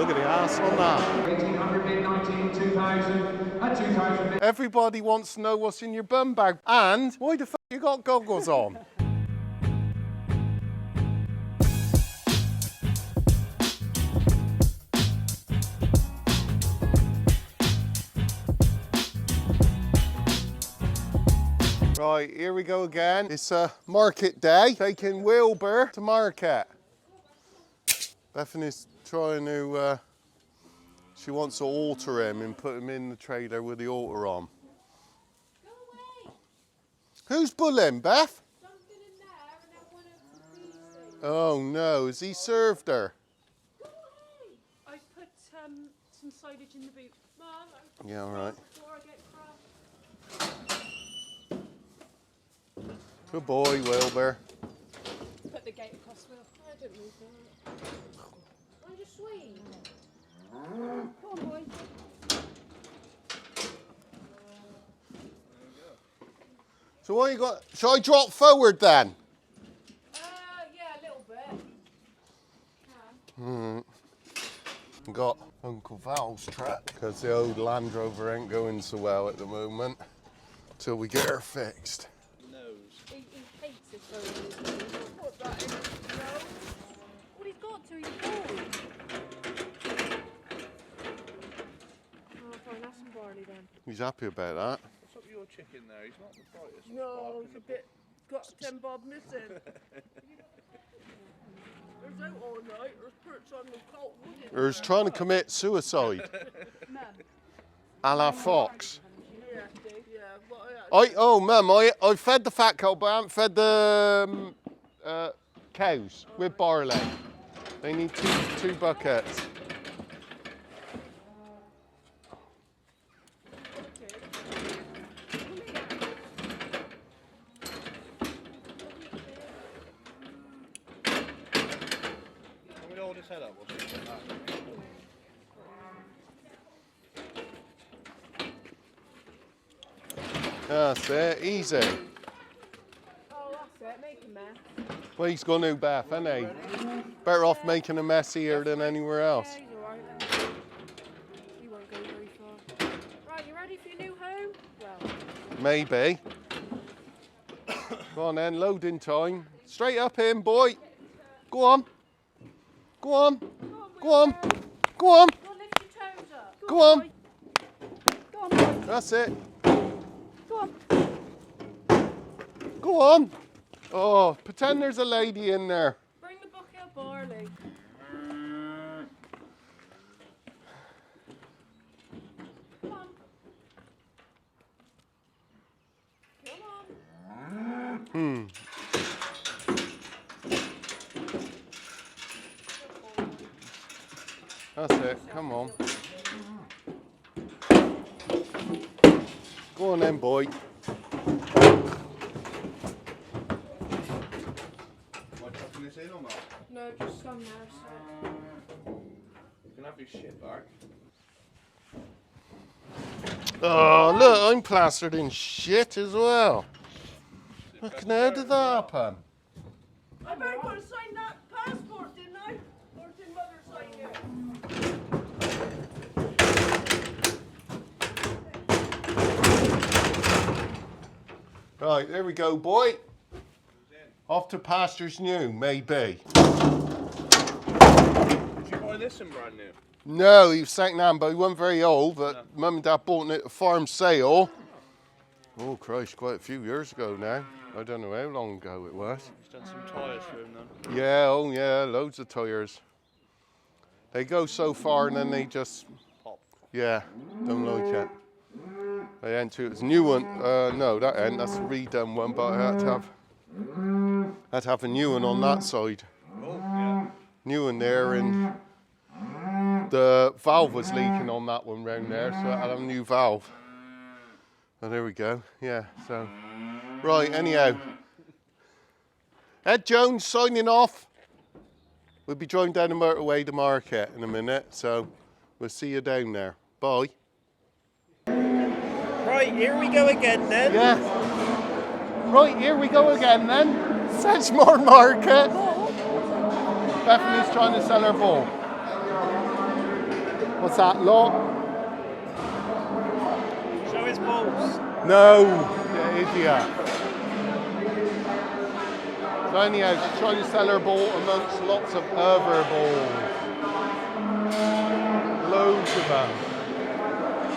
Look at the ass on that. 1800, 19, 2000, and 2000. Everybody wants to know what's in your bum bag. And why the fuck you got goggles on? Right, here we go again. It's a market day, taking Wilbur to market. Bethany's trying to, she wants to alter him and put him in the trailer with the alter on. Go away. Who's bullying, Beth? Something in there and I want to pieces. Oh no, has he served her? Go away. I put some silage in the boot. Mum, Yeah, all right. before I get cross. Good boy, Wilbur. Put the gate across Will. I didn't move that. I'm just sweet. Come on, boy. So what you got? Shall I drop forward then? Yeah, a little bit. Got Uncle Val's truck because the old Land Rover ain't going so well at the moment till we get her fixed. He hates this phone. Put that in his nose. What he's got to, he's bald. Oh, fine, have some barley then. He's happy about that. What's up with your chicken there? He's not the brightest. No, it's a bit. Got a 10 bob missing. There's out all night. There's perch on the cold wood. Or he's trying to commit suicide. A la Fox. Yeah, what Mum, I fed the fat cow, but I haven't fed the cows with barley. They need two buckets. Can we hold his head up? Or something like that? That's it, easy. Oh, that's it. Make a mess. Well, he's going to Beth, isn't he? Better off making a mess here than anywhere else. Yeah, he's alright then. He won't go very far. Right, you ready for your new home? Well, Maybe. Go on then, loading time. Straight up in, boy. Go on. Go on. Go on. Go on. go on, lift your toes up. Go on. boy. Go on, boy. That's it. Go on. Go on. Oh, pretend there's a lady in there. Bring the bucket of barley. Come on. Come on. That's it. Come on. Go on then, boy. Am I tucking this in or not? No, just some there, so. You can have your shit back. Oh, look, I'm plastered in shit as well. Fucking how did that happen? I better go and sign that passport, didn't I? Or did Mother sign it? Right, there we go, boy. Off to pastures new, maybe. Did you buy this in brand new? No, he was second hand, but he wasn't very old. But Mum and Dad bought it at a farm sale. Oh, Christ, quite a few years ago now. I don't know how long ago it was. He's done some tyres for him then. Yeah, oh yeah, loads of tyres. They go so far and then they just, Pop. yeah, don't like it. They ain't too, it's a new one. No, that ain't, that's a redone one, but I had to have a new one on that side. Oh, yeah. New one there, and the valve was leaking on that one round there, so I had a new valve. Oh, there we go. Yeah, so. Right, anyhow. Ed Jones signing off. We'll be driving down the motorway to market in a minute, so we'll see you down there. Bye. Right, here we go again then. Yeah. Right, here we go again then. Sedgemoor Market. Bethany's trying to sell her ball. What's that lot? Show his balls. No, you idiot. So anyhow, she's trying to sell her ball amongst lots of other balls. Loads of them.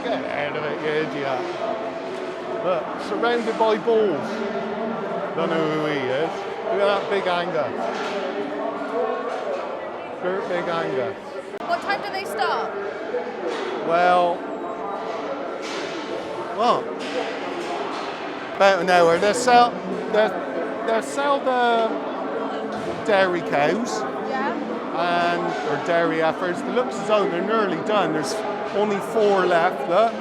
Get out of it, you idiot. Look, surrounded by balls. Don't know who he is. Look at that big Angus. Great big Angus. What time do they start? Well, what? About an hour. They sell the dairy cows Yeah. or dairy heifers. It looks as though they're nearly done. There's only 4 left. Look.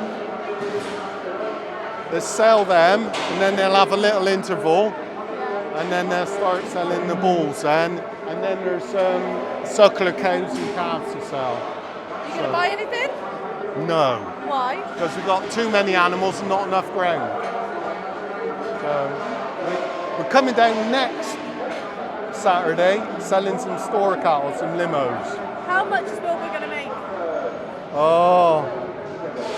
They sell them, and then they'll have a little interval, and then they'll start selling the bulls. And then there's suckler cows and calves to sell. You gonna buy anything? No. Why? Because we've got too many animals and not enough ground. So we're coming down next Saturday, selling some store cattle, some limos. How much is Wilbur gonna make? Oh,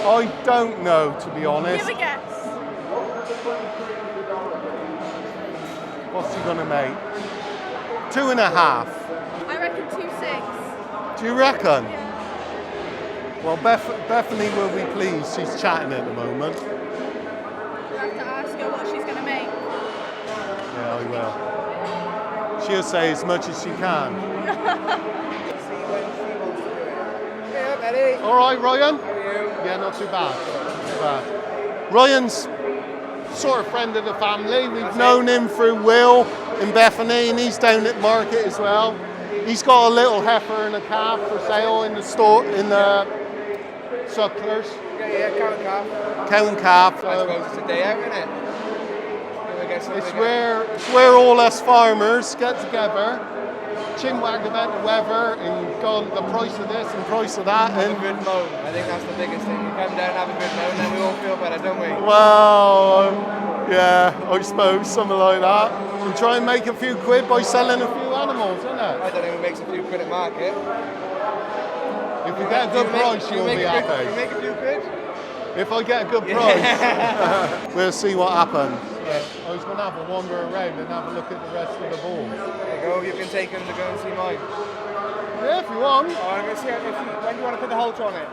I don't know, to be honest. Give a guess. What's he gonna make? 2.5. I reckon 2.6. Do you reckon? Yeah. Well, Bethany will be pleased. She's chatting at the moment. You have to ask her what she's gonna make. Yeah, I will. She'll say as much as she can. Hey up, Eddie. All right, Ryan? How are you? Yeah, not too bad. Not too bad. Ryan's sort of friend of the family. We've known him through Will in Bethany, and he's down at market as well. He's got a little heifer and a calf for sale in the store, in the sucklers. Yeah, cow and calf. Cow and calf. I suppose it's a day out, isn't it? It's where all us farmers get together, chinwag about the weather and go the price of this and price of that. Have And a good moan. I think that's the biggest thing. We come down, have a good moan, then we all feel better, don't we? well, yeah, I suppose something like that. We try and make a few quid by selling a few animals, isn't it? I don't know who makes a few quid at market. If we get a good price, you'll be You happy. make a few quid? If I get a good price, we'll see what happens. I was going to have a wander around and have a look at the rest of the balls. There you go, you can take them to go and see mine. Yeah, if you want. Oh, I'm going to see when do you want to put the halter on it?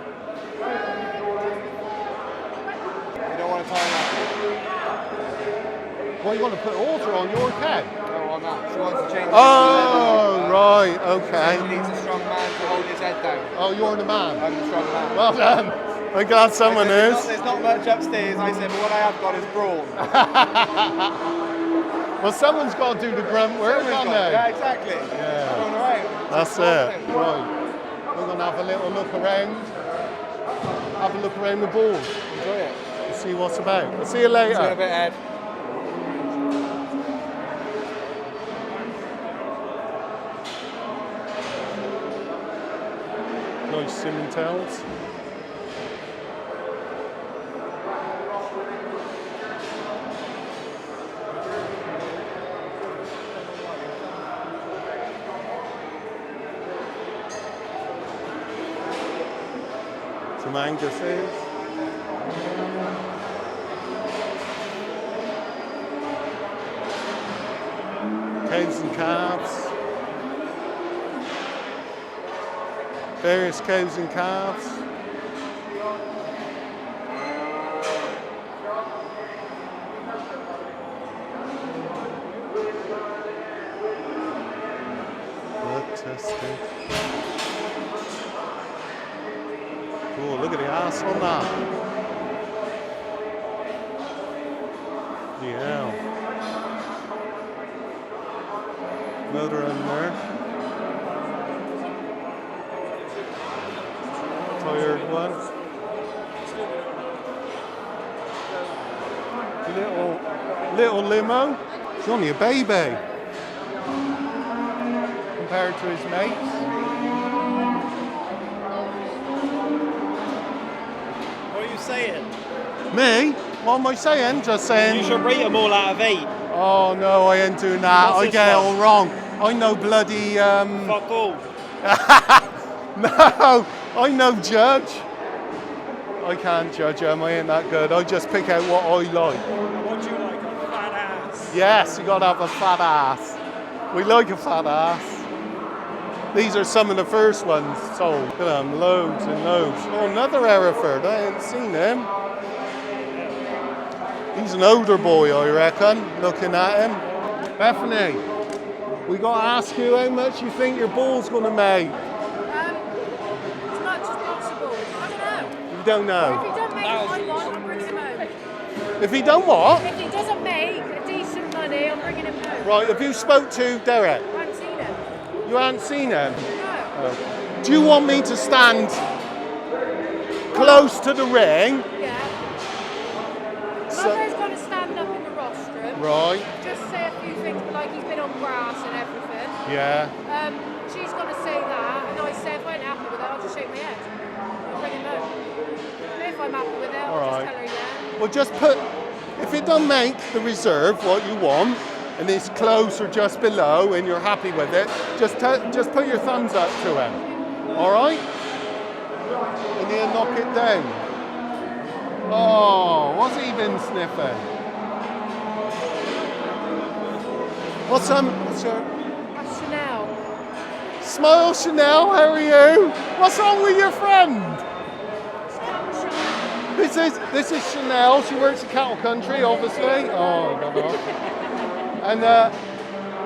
You don't want to tie that. Well, you want to put halter on your cow? No, on that. She wants to change it. Oh, right, okay. She needs a strong man to hold his head down. Oh, you're the man. I'm the strong man. Well done. I'm glad someone is. There's not much upstairs, I said, but what I have got is brawn. Well, someone's got to do the grunt work, haven't they? Yeah, exactly. Yeah. Going around. That's it. Right. We're going to have a little look around. Have a look around the ball. Enjoy it. See what's about. I'll see you later. See you in a bit, Ed. Nice cinnamon tails. Some Angus's. Cows and calves. Various cows and calves. Blood testing. Oh, look at the ass on that. Yeah. Another in there. Tired one. Little limo. He's only a baby compared to his mates. What are you saying? Me? What am I saying? Just saying. You should rate them all out of 8. Oh no, I ain't doing that. What's I this get it one? all wrong. I know bloody. Fuck all. No, I'm no judge. I can't judge them, I ain't that good. I just pick out what I like. What do you like? A fat ass? Yes, you gotta have a fat ass. We like a fat ass. These are some of the first ones sold. Look at them, loads and loads. Oh, another Hereford, I ain't seen him. He's an older boy, I reckon, looking at him. Bethany, we got to ask you how much you think your bull's going to make. As much as possible. I don't know. You don't know. If he don't make what I want, I'm bringing him home. If he don't what? If he doesn't make a decent money, I'm bringing him home. Right, have you spoke to Derek? I haven't seen him. You haven't seen him? No. Do you want me to stand close to the ring? Yeah. So- Mother's going to stand up in the rostrum. Right, Just say a few things, but like he's been on grass and everything. yeah. She's going to say that, and I say if I ain't happy with it, I'll just shake my head. I'll bring him home. And if I'm happy with it, I'll Alright. just tell her yeah. Well, just put, if it don't make the reserve what you want, and it's close or just below, and you're happy with it, just put your thumbs up to him. All right? And he'll knock it down. Oh, what's he been sniffing? What's your That's Chanel. smile, Chanel? How are you? What's wrong with your friend? This is Chanel. She works at Cattle Country, obviously. Oh, God. And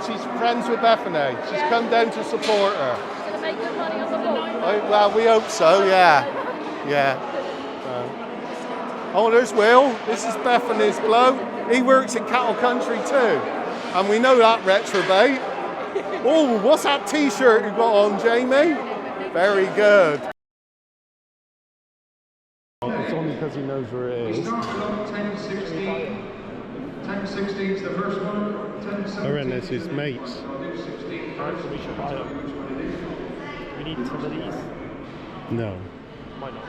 she's friends with Bethany. She's come down to support her. Gonna make good money on the ball. Well, we hope so. Yeah, yeah. Oh, there's Will. This is Bethany's bloke. He works in Cattle Country too, and we know that retrobate. Oh, what's that T-shirt you got on, Jamie? Very good. It's only because he knows where it We is. start with 10-16. 10-16 is the first one. 10-17. I reckon it's his mates. I'll do 16 first. We should buy them. Which one it is. We need some of these. No. Why not?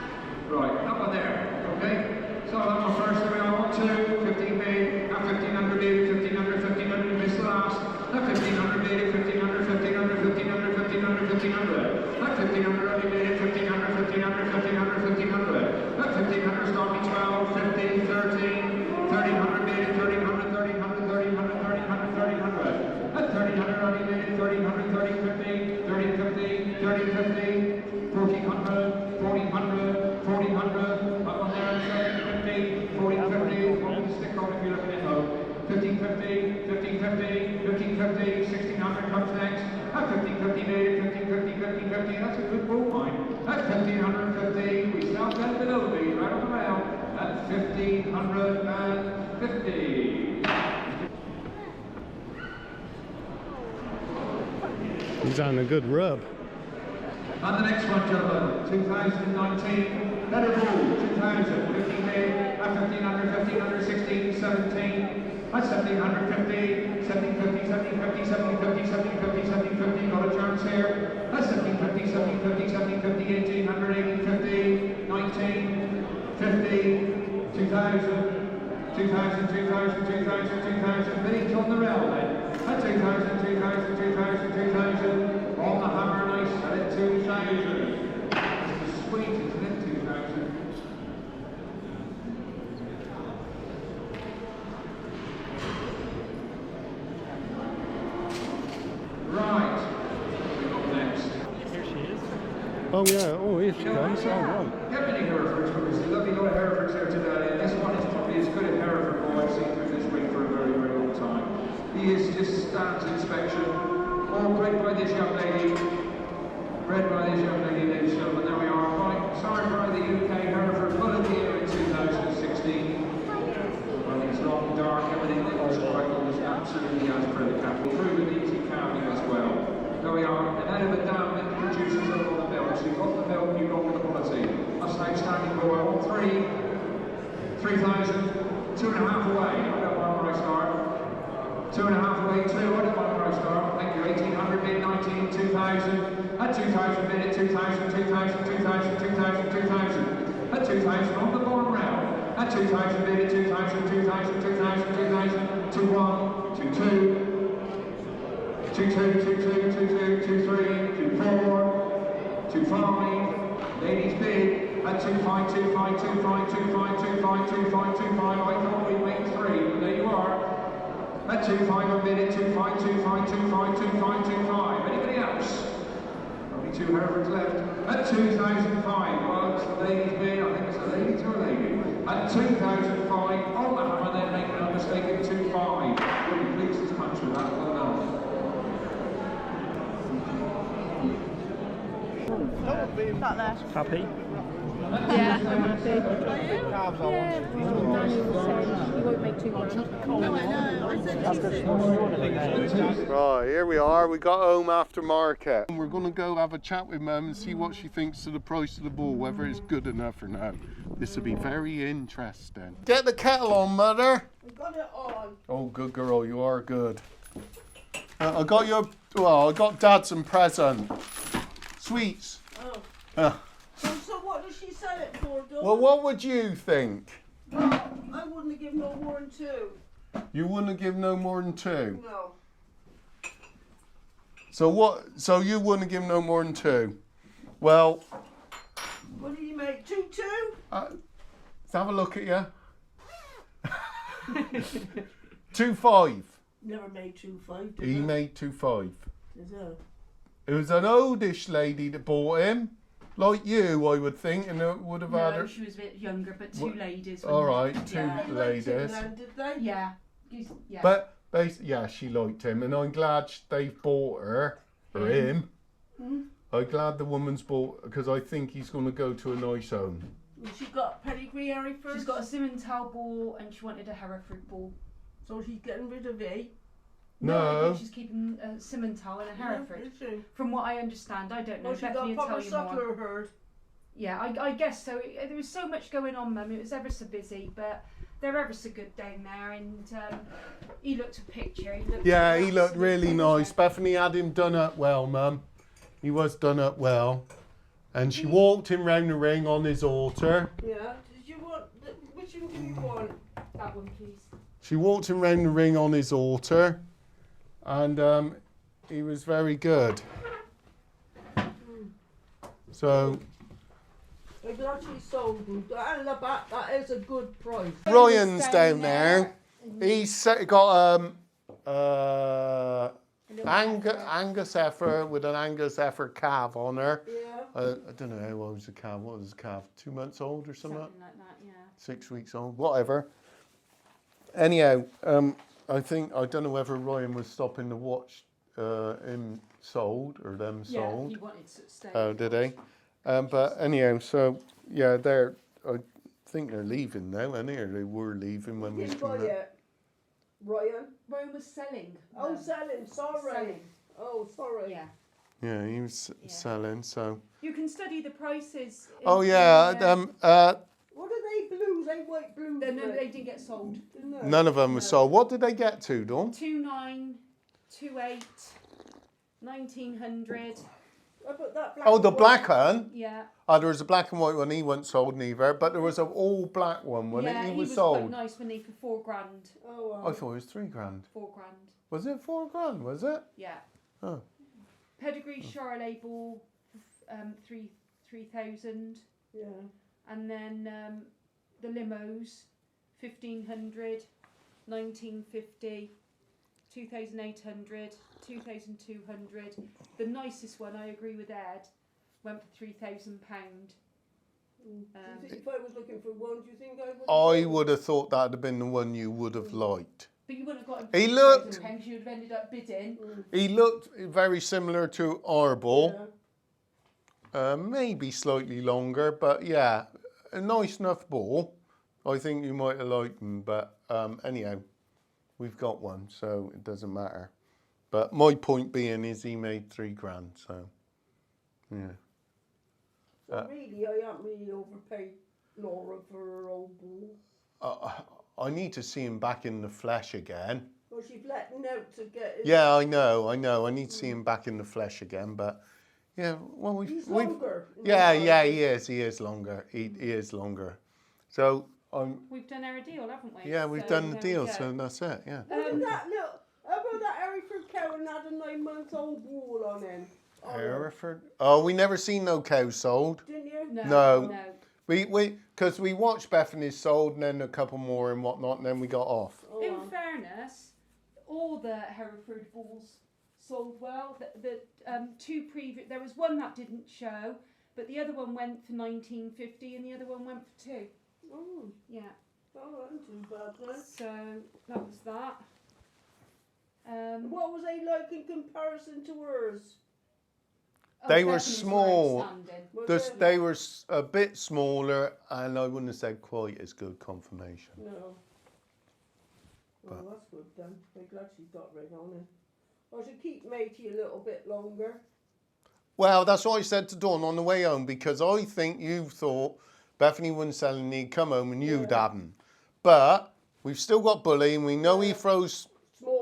Right, up on there, okay? So that one first, there we are, 1, 2, 15 made, at 1500 made, 1500, 1500, missed the last, at 1500 made, 1500, 1500, 1500, 1500, 1500, at 1500 only made it, 1500, 1500, 1500, 1500, at 1500 start me 12, 15, 13, 1300 made it, 1300, 1300, 1300, 1300, 1300, at 1300 only made it, 1300, 1350, 1350, 1350, 1400, 1400, 1400, up on there, 1750, 1450, what would the stick on if you're looking at home? 1550, 1550, 1550, 1600 comes next. At 1550 made it, 1550, 1550, that's a good bull mine. At 1550, we start down below the beat, right on the rail. At 1550. He's on a good rub. And the next one, gentlemen, 2019, better bull, 2000, 15 made, at 1500, 1500, 16, 17, at 1750, 1750, 1750, 1750, 1750, 1750, got a chance here, at 1750, 1750, 1750, 1800, 1850, 19, 50, 2000, 2000, 2000, 2000, 2000, minutes on the rail then. At 2000, 2000, 2000, 2000, on the hammer, nice, at 2000. It's sweet, isn't it, 2000? Right, we got next. Here she is. Oh yeah. Oh, here she comes. Oh right. Get many Herefords, because there's a lovely lot of Herefords here today, and this one is probably as good a Hereford boy I've seen through this ring for a very, very long time. He is just stands inspection, all bred by this young lady, ladies and gentlemen, there we are. Right, sorry for the UK Hereford Bull of the Year in 2016. Well, it's long, dark, everything that was sparkle was absolutely as per the cap. Proven easy calving as well. There we are, and out of a dam that produces a lot of milk. So you've got the milk, you've got the quality. That's an outstanding boy. I want 3,000, 2.5 away. I don't mind where I start. 2.5 away, 2. I don't mind where I start. Thank you. 1800 mid, 19, 2000. At 2000 minute, 2000, 2000, 2000, 2000, 2000. At 2000 on the bottom rail. At 2000 minute, 2000, 2000, 2000, 2000, 21, 22. 22, 22, 22, 23, 24, 25, Ladies bid at 2.5, 2.5, 2.5, 2.5, 2.5, 2.5, 2.5. I thought we'd make 3, but there you are. At 2.5 a minute, 2.5, 2.5, 2.5, 2.5, 2.5. Anybody else? Only 2 Herefords left. At 2,005. Well, it's the ladies bid. I think it's a lady to a lady. At 2,005 on the hammer, then making a mistake at 2.5. You'll be pleased as much with that. Well done. Happy? Yeah, I'm happy. Yeah, Nanny was saying you won't make £2 grand. No, I know. I said Right, here we are. We got home after market. We're going to go have a chat with Mum and see what she thinks of the price of the bull, whether it's good enough or not. This will be very interesting. Get the kettle on, Mother. We've got it on. Oh, good girl, you are good. I got your, well, I got Dad some present. Sweets. Oh. So what does she sell it for, Dawn? Well, what would you think? Well, I wouldn't give no more than 2. You wouldn't give no more than 2? No. So what, so you wouldn't give no more than 2? Well, What do you make? 2, 2? let's have a look at you. 2.5. Never made 2.5, did He I? made 2.5. Is it? It was an oldish lady that bought him, like you, I would think, and it would have had No, her. she was a bit younger, but 2 What? ladies. All right, 2 Yeah. They liked ladies. him then, did they? Yeah. Yeah. But yeah, she liked him, and I'm glad they bought her or him. I'm glad the woman's bought because I think he's going to go to a nice home. She got pedigree Hereford. She's got a Simmental ball and she wanted a Hereford ball. So she's getting rid of E. I No, think she's keeping a Simmental and a Hereford. Is she? From what I understand, I don't know. Well, she got Bethany a will proper tell you more. suckler herd. Yeah, I guess so. There was so much going on, Mum. It was ever so busy, but they're ever so good down there. And he looked a picture. He looked yeah, he looked absolutely really nice. gorgeous. Bethany had him done up well, Mum. He was done up well, and she walked him round the ring on his altar. Yeah. Did you want? Which one do you want? That one, please. She walked him round the ring on his altar, and he was very good. So I'm glad she sold them. And the back, that is a good price. Ryan's down there. He's got Angus heifer with an Angus heifer calf on her. Yeah. I don't know how old was the calf. What was the calf? 2 months old or something? Something like that, yeah. 6 weeks old, whatever. Anyhow, I don't know whether Ryan was stopping to watch him sold or them Yeah, sold. he wanted to stay. Oh, did he? But anyhow, so yeah, I think they're leaving now, and they were leaving when we was Didn't buy coming up. it. Ryan. Rome was selling. Oh, selling. Sorry. Selling. Oh, sorry. Yeah. Yeah, he was selling. So. You can study the prices. Oh yeah. What are they blues? They white blues. No, they didn't get sold. No. None of them were sold. What did they get to, Dawn? 29, 28, 1900. I put that black Oh, the and black white. one. Yeah. Oh, there was a black and white one. He wasn't sold neither, but there was an all black one. Wasn't Yeah, it? he was sold. quite nice when he for £4 grand. Oh, I well. thought it was 3 grand. 4 grand. Was it 4 grand? Was it? Yeah. Oh. Pedigree Charolais ball, 3,000, Yeah. and then the limos, 1,500, 1,950, 2,800, 2,200. The nicest one, I agree with Ed, went for £3,000. If I was looking for one, do you think I would? I would have thought that'd have been the one you would have liked. But you wouldn't have got him. He for looked- £3,000, you would have ended up bidding. He looked very similar to our bull. Yeah. Maybe slightly longer, but yeah, a nice enough bull. I think you might have liked him, but anyhow, we've got one, so it doesn't matter. But my point being is he made 3 grand, so yeah. So really, I haven't really overpaid Laura for her old bull. I need to see him back in the flesh again. Well, she's letting out to get his... Yeah, I know. I need to see him back in the flesh again, but yeah, well, He's we've longer. yeah, he is longer. He is longer. So We've done our deal, haven't we? yeah, we've So done the there we deal, go. so that's it. Yeah. How about that Hereford cow and had a 9-month-old bull on him? Hereford. Oh, we never seen no cows sold. Didn't you? No. No. Because we watched Bethany's sold and then a couple more and whatnot, and then we got off. Oh, In fairness, all the Hereford bulls sold well. The two previous, there was one that didn't show, but the other one went for 1950 and the other one went for 2. oh, Yeah. that wasn't too bad then. So that was that. What was they like in comparison to hers? They were Bethany's small. outstanding. Was it? They were a bit smaller, and I wouldn't have said quite as good confirmation. No. Well, that's good then. I'm glad she got rid on it. I should keep Matey a little bit longer. Well, that's what I said to Dawn on the way home, because I think you thought Bethany wouldn't sell and he'd come home and you'd hadn't. But we've still got Bully, and we know he throws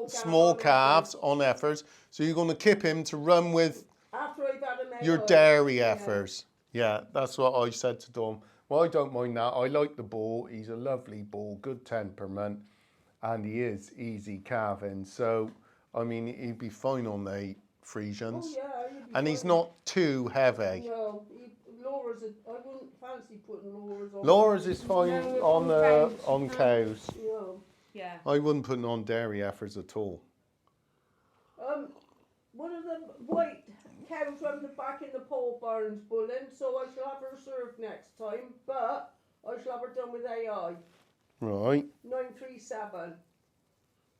small calves on heifers, so you're going to keep him to run with After I've had a your dairy heifers. Yeah, that's what I said to Dawn. Well, I don't mind that. I like the bull. He's a lovely bull, good temperament, and he is easy calving. So, I mean, he'd be fine on the Frisians. Oh, yeah, he'd be And he's fine. not too heavy. No, I wouldn't fancy putting Laura's on. Laura's is fine No, on cows. No. Yeah. I wouldn't put on dairy heifers at all. One of the white cows from the back in the pole barn's bulling, so I shall have her served next time, but I shall have her done with AI. Right, 937.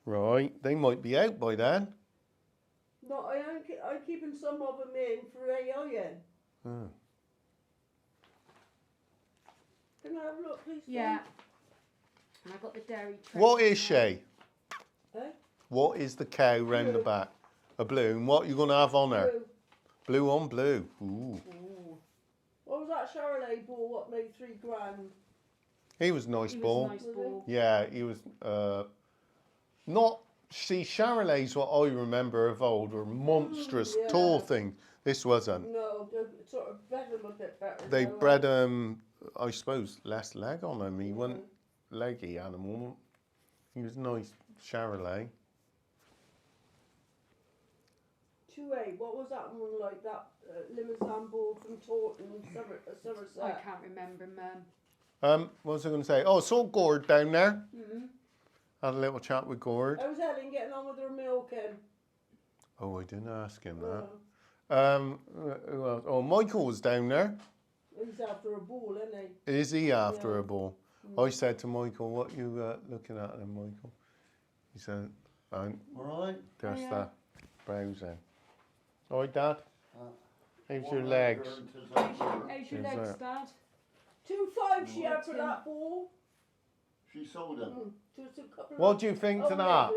right. They might be out by then. No, I'm keeping some of them in for AI in. Oh. Can I have a look, please? Yeah. And I got the dairy tray. What is she? Eh? What is the cow round the back? A blue. And what you going to have on her? Blue. Blue on blue. Ooh. Ooh. What was that Charolais bull? What made £3,000? He was a nice He ball. was a nice ball. Yeah, he was not. See, Charolais, what I remember of old, were monstrous, Yeah. tall thing. This wasn't. No, they sort of bred him a bit better. They though. bred I suppose, less leg on him. He wasn't leggy animal. He was nice Charolais. 2A, what was that one like? That Limousin bull from Taunton, Somerset? I can't remember, Mum. What was I going to say? Oh, I saw Gord down there. Mm-hmm. Had a little chat with Gord. How's Helen getting on with her milking? Oh, I didn't ask him Oh, that. Who else? Oh, Michael was down there. he's after a bull, isn't he? Is he after Yeah. a ball? I said to Michael, what you looking at then, Michael? He said, all right, there's that browsing. All right, Dad? How's your legs? How's your Is legs, that- Dad? 2.5 she had for that bull. She sold him. Just a couple What of do you think to old that?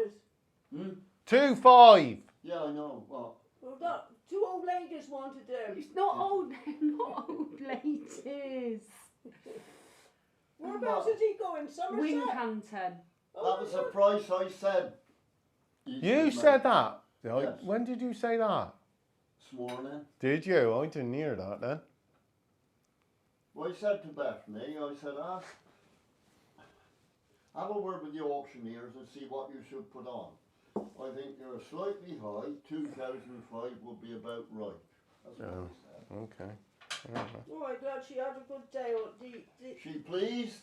ladies. 2.5. Yeah, I know. Well, Well, that, 2 old ladies wanted them. It's not old, not old ladies. Whereabouts is he going? Somerset? Wincanton. Oh, that was the price I said. You said that? Yes. When did you say that? This morning. Did you? I didn't hear that then. Well, I said to Bethany, I said, have a word with the auctioneers and see what you should put on. I think you're slightly high. 2005 will be about right. That's what I said. Okay. Oh, I'm glad she had a good day. She pleased?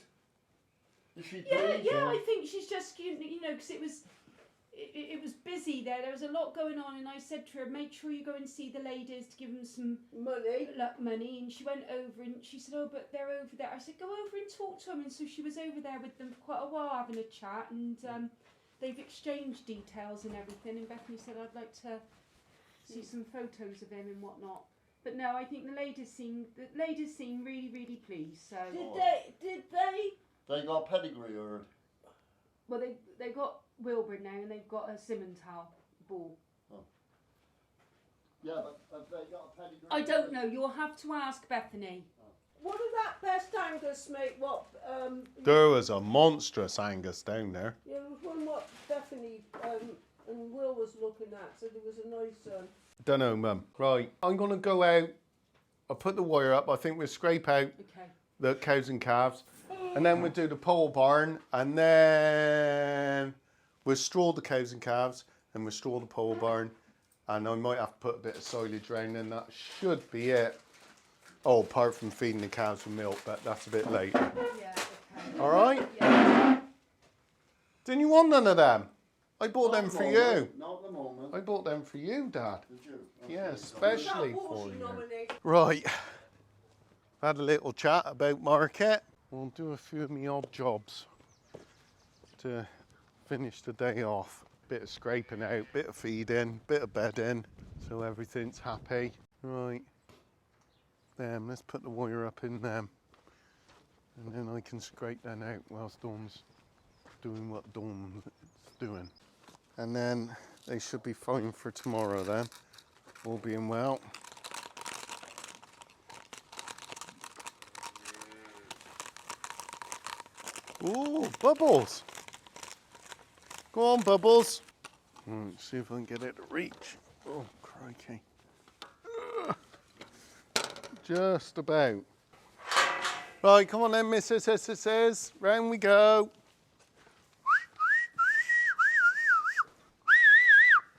Is she Yeah, pleased? yeah, I think she's just, you know, because it was busy there. There was a lot going on, and I said to her, make sure you go and see the ladies to give them some money. And she went over and she said, oh, but they're over there. I said, go over and talk to them. And so she was over there with them for quite a while having a chat, and they've exchanged details and everything. And Bethany said, I'd like to see some photos of him and whatnot. But no, I think the ladies seem really, really pleased. So Did they? They got pedigree or? well, they got Wilbur now, and they've got a Simmental bull. Yeah, but have they got pedigree? I don't know. You'll have to ask Bethany. What did that best Angus make? What? There was a monstrous Angus down there. Yeah, there was one what Bethany and Will was looking at. So there was a nice. Don't know, Mum. Right, I'm going to go out. I'll put the wire up. I think we'll scrape out Okay. the cows and calves. And then we'll do the pole barn. And then we'll straw the cows and calves. And we'll straw the pole barn. And I might have to put a bit of silage around, and that should be it. Oh, apart from feeding the cows with milk, but that's a bit later. Yeah, okay. All right? Yeah. Didn't you want none of them? I bought them for you. Not at the moment. I bought them for you, Dad. Did you? Yeah, Okay. especially What was for she you. nominated? Right. Had a little chat about market. We'll do a few of my odd jobs to finish the day off. Bit of scraping out, bit of feeding, bit of bedding, so everything's happy. Right. Them, let's put the wire up in them. And then I can scrape them out whilst Dawn's doing what Dawn's doing. And then they should be fine for tomorrow then, all being well. Ooh, Bubbles! Go on, Bubbles. Right, see if I can get it to reach. Oh, crikey. Ugh. Just about. Right, come on then, missus. Round we go.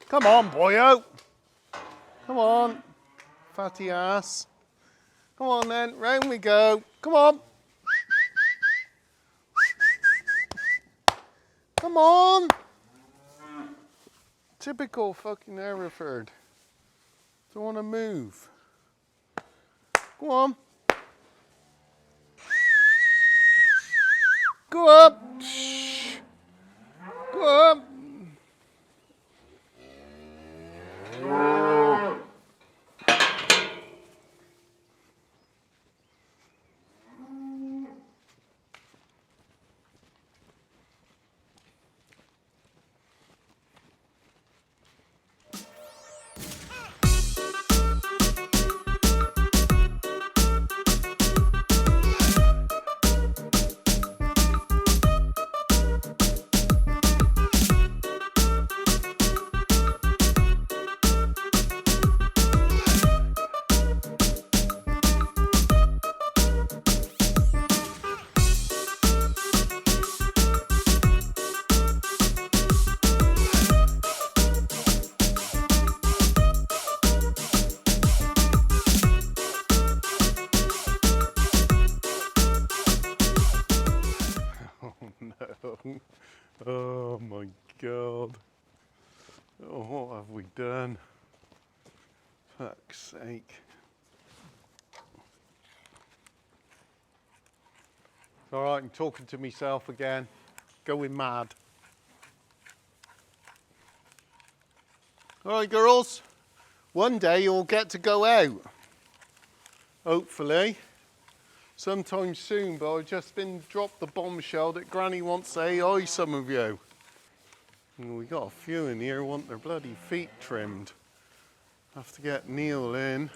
Come on, boyo. Come on, fatty ass. Come on then, round we go. Come on. Come on. Typical fucking Hereford. Don't want to move. Go on. Go up. Go up. Oh my God. Oh, what have we done? Fuck's sake. All right, I'm talking to myself again. Going mad. All right, girls. One day you'll get to go out. Hopefully. Sometime soon, but I've just been dropped the bombshell that Granny wants to say hi, some of you. And we got a few in here who want their bloody feet trimmed. Have to get Neil in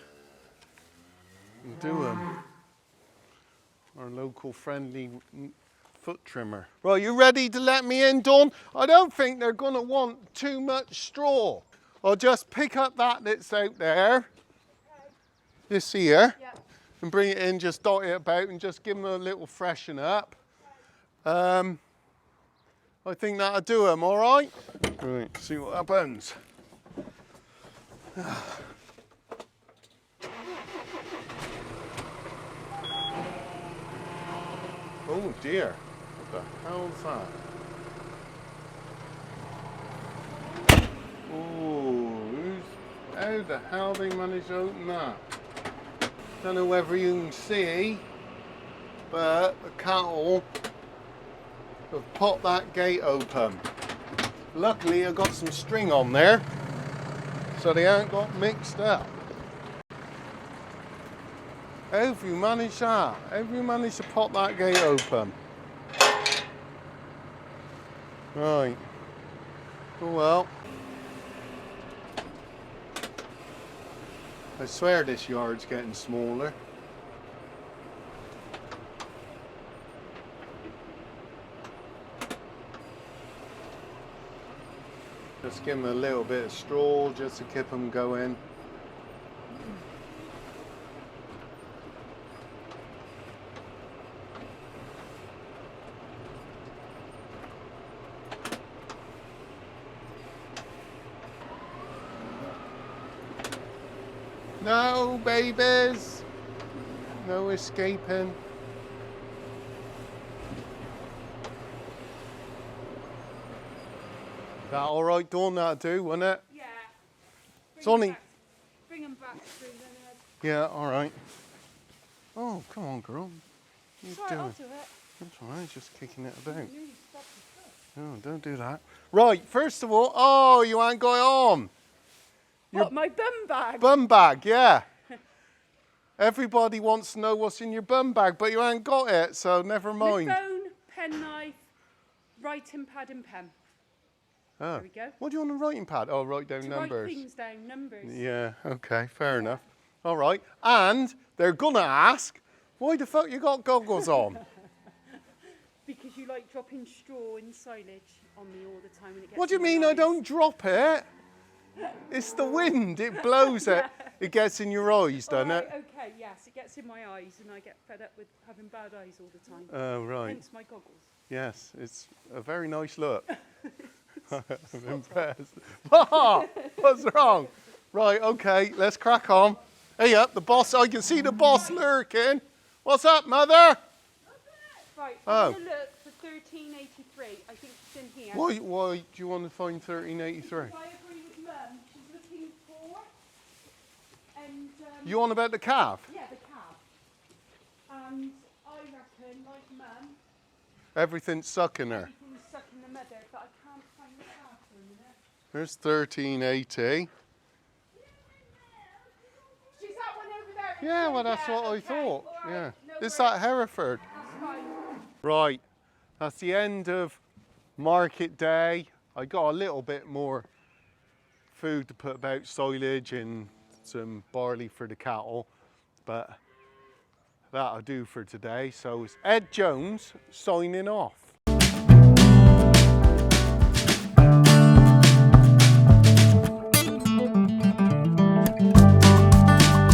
and do them. Our local friendly foot trimmer. Right, you ready to let me in, Dawn? I don't think they're gonna want too much straw. I'll just pick up that that's out there. This here. Yeah. And bring it in, just dot it about and just give them a little freshen up. I think that'll do them, all right? Right, see what happens. Oh dear, what the hell's that? Oh, how the hell they managed to open that? Don't know whether you can see, but the cattle have popped that gate open. Luckily I got some string on there, so they haven't got mixed up. How have you managed that? How have you managed to pop that gate open? Right. Oh well. I swear this yard's getting smaller. Just give them a little bit of straw just to keep them going. go, babies. No escaping. That all right, Dawn? That'll do, wouldn't it? Yeah. It's only... Bring them back through then. Yeah, all right. Oh, come on, girl. What are you Sorry, doing? I'll do it. That's all right, just kicking it about. Nearly stopped the foot. No, don't do that. Right, first of all, oh, you ain't got it on. What, my bum bag? Bum bag, yeah. Everybody wants to know what's in your bum bag, but you ain't got it, so never mind. My phone, penknife, writing pad and pen. Oh. There we go. What do you want on a writing pad? Oh, write down To numbers. write things down, numbers. Yeah, okay, fair enough. All right, and they're gonna ask, why the fuck you got goggles on? Because you like dropping straw and silage on me all the time when it gets What do you in my mean I eyes. don't drop it? It's the wind, it blows it. It gets in your eyes, doesn't All it? right, okay, yes, it gets in my eyes and I get fed up with having bad eyes all the time. Oh, right. Hence my goggles. Yes, it's a very nice look. I'm impressed. Ah, what's wrong? Right, okay, let's crack on. Hey up, the boss, I can see the boss lurking. What's up, mother? Right, Oh. I'm going to look for 1383. I think it's in here. Why do you want to find 1383? I agree with Mum. She's looking for... And, You on about the calf? yeah, the calf. And I reckon, like Mum, Everything's sucking her. everything's sucking the mother, but I can't find the calf for a minute. There's 1380. She's that one over there. Yeah, well, that's what I okay, thought. all right, Yeah. no Is worries. that Hereford? That's fine. Right, that's the end of market day. I got a little bit more food to put about, silage and some barley for the cattle, but that'll do for today. So it's Ed Jones signing off.